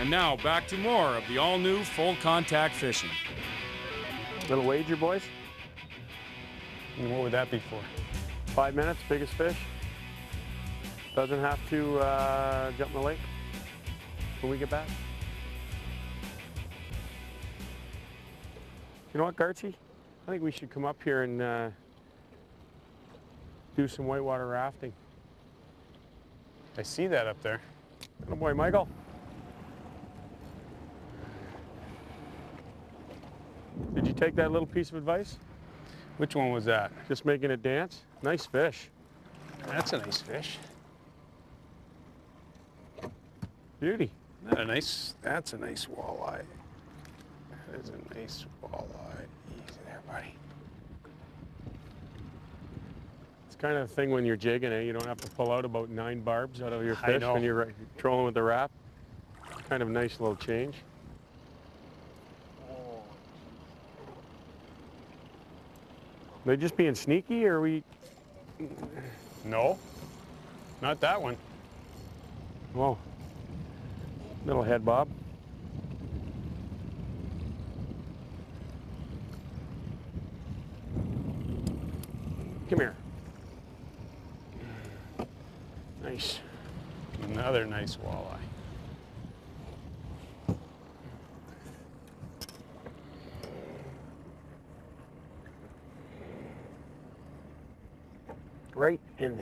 And now back to more of the all-new full contact fishing. Little wager, boys? And what would that be for? 5 minutes, biggest fish. Doesn't have to jump in the lake when we get back. You know what, Gartsy? I think we should come up here and do some whitewater rafting. I see that up there. Good boy, Michael. Did you take that little piece of advice? Which one was that? Just making it dance? Nice fish. That's a nice fish. Beauty. That's a nice walleye. That is a nice walleye. Easy there, buddy. It's kind of a thing when you're jigging, eh? You don't have to pull out about 9 barbs out of your fish know. when you're trolling with the wrap. Kind of a nice little change. They just being sneaky, or are we? No, not that one. Whoa. Little head bob. Come here. Nice. Another nice walleye. Right in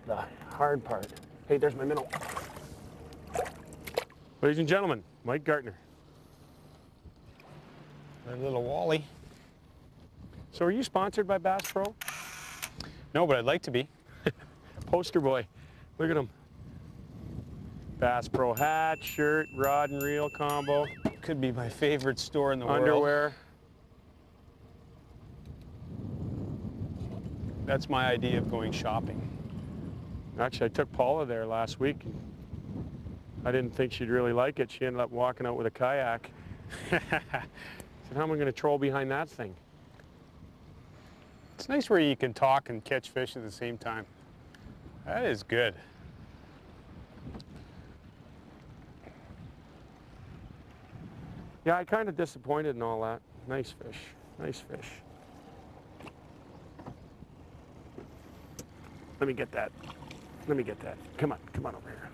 the hard part. Hey, there's my minnow. Ladies and gentlemen, Mike Gartner. A little wally. So are you sponsored by Bass Pro? No, but I'd like to be. Poster boy. Look at him. Bass Pro hat, shirt, rod and reel combo. Could be my favorite store in the world. Underwear. That's my idea of going shopping. Actually, I took Paula there last week. I didn't think she'd really like it. She ended up walking out with a kayak. I said, how am I going to troll behind that thing? It's nice where you can talk and catch fish at the same time. That is good. Yeah, I kind of disappointed in all that. Nice fish. Nice fish. Let me get that. Let me get that. Come on over here.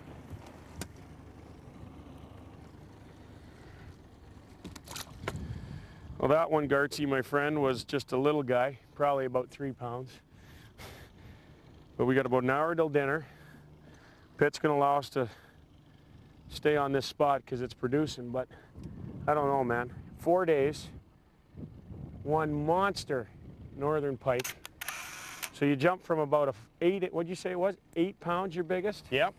Well, that one, Gartsy, my friend, was just a little guy, probably about 3 pounds. But we got about an hour till dinner. Pit's gonna allow us to stay on this spot because it's producing, but I don't know, man. 4 days, one monster northern pike. So you jump from about what'd you say it was? 8 pounds, your biggest? Yep.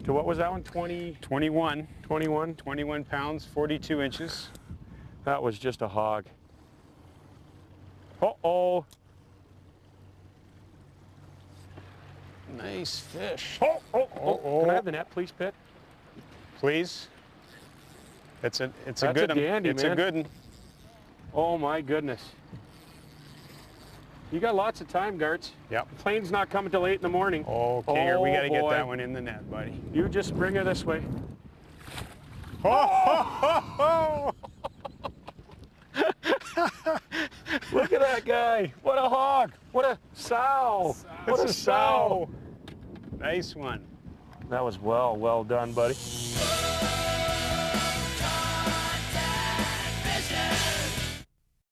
To what was that one? 20? 21. 21? 21 pounds, 42 inches. That was just a hog. Uh-oh. Nice fish. Oh. Can I have the net, please, Pitt? Please. It's a That's good a dandy, It's man. a good one. Oh my goodness. You got lots of time, Garts. Yep. The plane's not coming till 8 in the morning. Okay, here, we got to get boy. that one in the net, buddy. You just bring her this way. Oh! Look at that guy. What a hog. What a sow. What a sow. Nice one. That was well done, buddy.